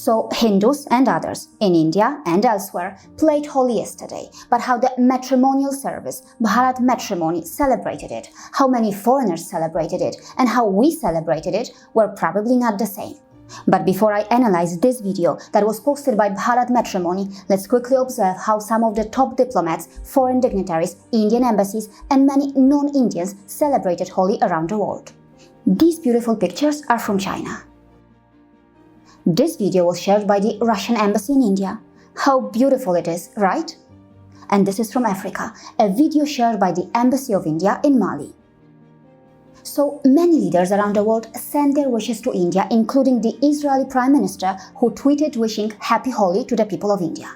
So Hindus and others in India and elsewhere played Holi yesterday, but how the matrimonial service Bharat Matrimony celebrated it, how many foreigners celebrated it, and how we celebrated it were probably not the same. But before I analyze this video that was posted by Bharat Matrimony, let's quickly observe how some of the top diplomats, foreign dignitaries, Indian embassies, and many non-Indians celebrated Holi around the world. These beautiful pictures are from China. This video was shared by the Russian embassy in India. How beautiful it is, right? And this is from Africa, a video shared by the Embassy of India in Mali. So many leaders around the world sent their wishes to India, including the Israeli Prime Minister, who tweeted wishing Happy Holi to the people of India.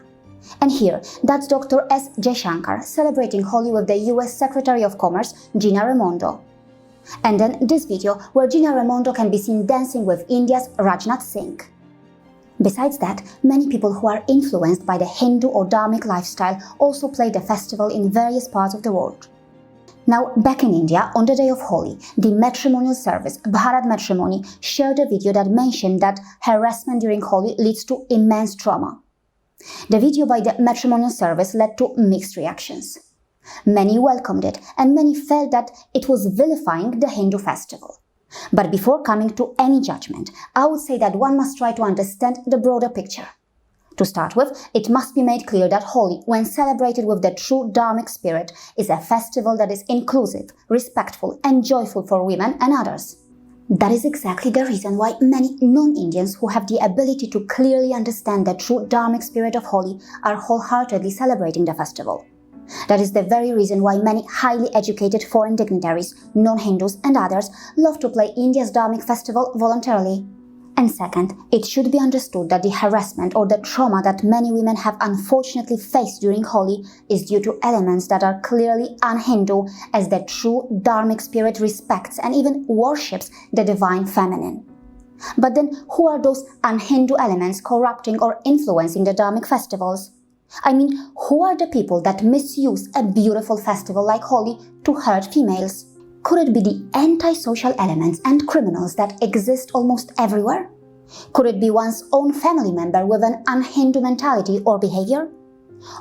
And here, that's Dr. S. Jaishankar celebrating Holi with the US Secretary of Commerce, Gina Raimondo. And then this video where Gina Raimondo can be seen dancing with India's Rajnath Singh. Besides that, many people who are influenced by the Hindu or Dharmic lifestyle also played the festival in various parts of the world. Now, back in India, on the day of Holi, the matrimonial service Bharat Matrimony shared a video that mentioned that harassment during Holi leads to immense trauma. The video by the matrimonial service led to mixed reactions. Many welcomed it, and many felt that it was vilifying the Hindu festival. But before coming to any judgment, I would say that one must try to understand the broader picture. To start with, it must be made clear that Holi, when celebrated with the true Dharmic spirit, is a festival that is inclusive, respectful, and joyful for women and others. That is exactly the reason why many non-Indians who have the ability to clearly understand the true Dharmic spirit of Holi are wholeheartedly celebrating the festival. That is the very reason why many highly educated foreign dignitaries, non-Hindus and others love to play India's Dharmic festival voluntarily. And second, it should be understood that the harassment or the trauma that many women have unfortunately faced during Holi is due to elements that are clearly un-Hindu, as the true Dharmic spirit respects and even worships the divine feminine. But then who are those un-Hindu elements corrupting or influencing the Dharmic festivals? I mean, who are the people that misuse a beautiful festival like Holi to hurt females? Could it be the anti-social elements and criminals that exist almost everywhere? Could it be one's own family member with an un-Hindu mentality or behavior?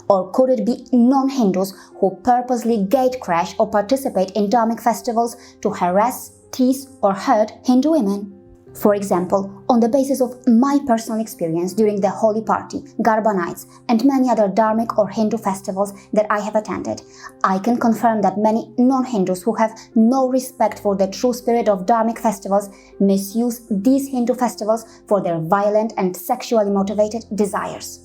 Or could it be non-Hindus who purposely gatecrash or participate in Dharmic festivals to harass, tease or hurt Hindu women? For example, on the basis of my personal experience during the Holi party, Garba nights, and many other Dharmic or Hindu festivals that I have attended, I can confirm that many non-Hindus who have no respect for the true spirit of Dharmic festivals misuse these Hindu festivals for their violent and sexually motivated desires.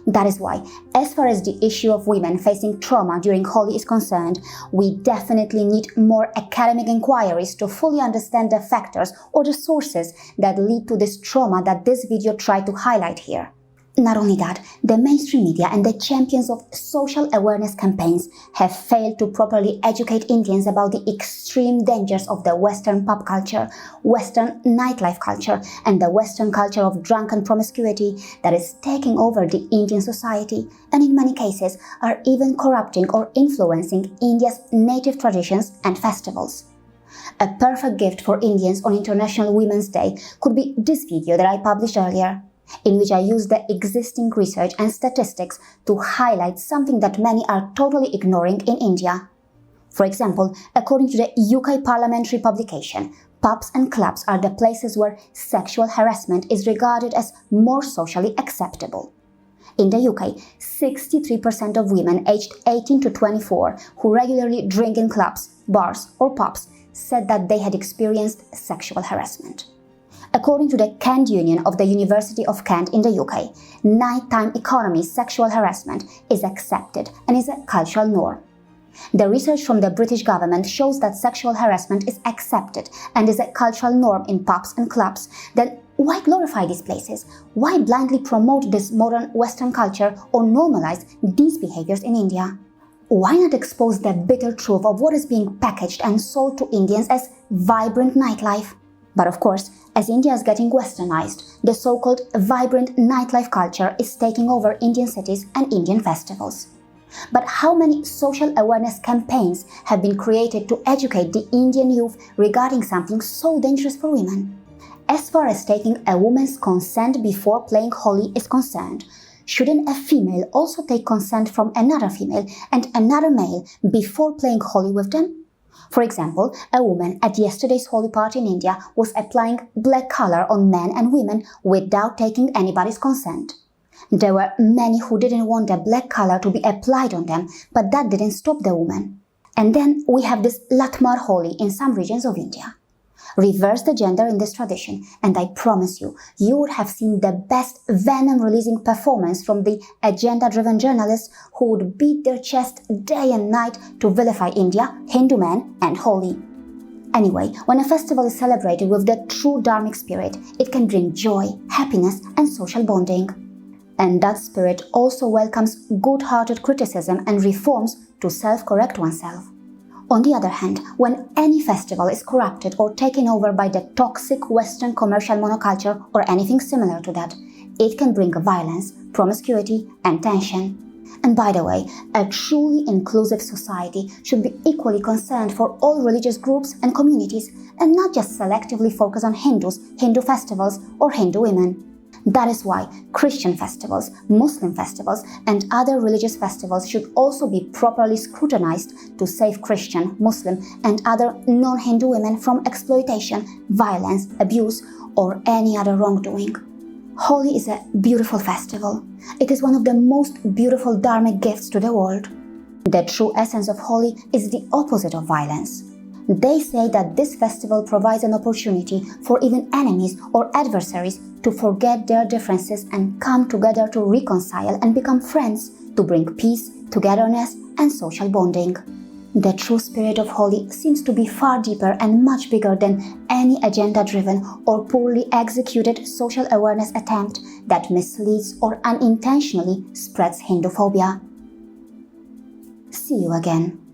That is why, as far as the issue of women facing trauma during Holi is concerned, we definitely need more academic inquiries to fully understand the factors or the sources that lead to this trauma that this video tried to highlight here. Not only that, the mainstream media and the champions of social awareness campaigns have failed to properly educate Indians about the extreme dangers of the Western pop culture, Western nightlife culture, and the Western culture of drunken promiscuity that is taking over the Indian society, and in many cases are even corrupting or influencing India's native traditions and festivals. A perfect gift for Indians on International Women's Day could be this video that I published earlier, in which I use the existing research and statistics to highlight something that many are totally ignoring in India. For example, according to the UK parliamentary publication, pubs and clubs are the places where sexual harassment is regarded as more socially acceptable. In the UK, 63% of women aged 18 to 24 who regularly drink in clubs, bars or pubs said that they had experienced sexual harassment. According to the Kent Union of the University of Kent in the UK, nighttime economy sexual harassment is accepted and is a cultural norm. The research from the British government shows that sexual harassment is accepted and is a cultural norm in pubs and clubs. Then why glorify these places? Why blindly promote this modern Western culture or normalize these behaviors in India? Why not expose the bitter truth of what is being packaged and sold to Indians as vibrant nightlife? But of course, as India is getting westernized, the so-called vibrant nightlife culture is taking over Indian cities and Indian festivals. But how many social awareness campaigns have been created to educate the Indian youth regarding something so dangerous for women? as far as taking a woman's consent before playing Holi is concerned, shouldn't a female also take consent from another female and another male before playing Holi with them? For example, a woman at yesterday's Holi party in India was applying black color on men and women without taking anybody's consent. There were many who didn't want the black color to be applied on them, but that didn't stop the woman. And then we have this Latmar Holi in some regions of India. Reverse the gender in this tradition, and I promise you, you would have seen the best venom-releasing performance from the agenda-driven journalists who would beat their chest day and night to vilify India, Hindu men, and Holi. Anyway, when a festival is celebrated with the true dharmic spirit, it can bring joy, happiness, and social bonding. And that spirit also welcomes good-hearted criticism and reforms to self-correct oneself. On the other hand, when any festival is corrupted or taken over by the toxic Western commercial monoculture or anything similar to that, it can bring violence, promiscuity, and tension. And by the way, a truly inclusive society should be equally concerned for all religious groups and communities and not just selectively focus on Hindus, Hindu festivals, or Hindu women. That is why Christian festivals, Muslim festivals, and other religious festivals should also be properly scrutinized to save Christian, Muslim, and other non-Hindu women from exploitation, violence, abuse, or any other wrongdoing. Holi is a beautiful festival. It is one of the most beautiful dharmic gifts to the world. The true essence of Holi is the opposite of violence. They say that this festival provides an opportunity for even enemies or adversaries to forget their differences and come together to reconcile and become friends, to bring peace, togetherness, and social bonding. The true spirit of Holi seems to be far deeper and much bigger than any agenda-driven or poorly executed social awareness attempt that misleads or unintentionally spreads Hinduphobia. See you again.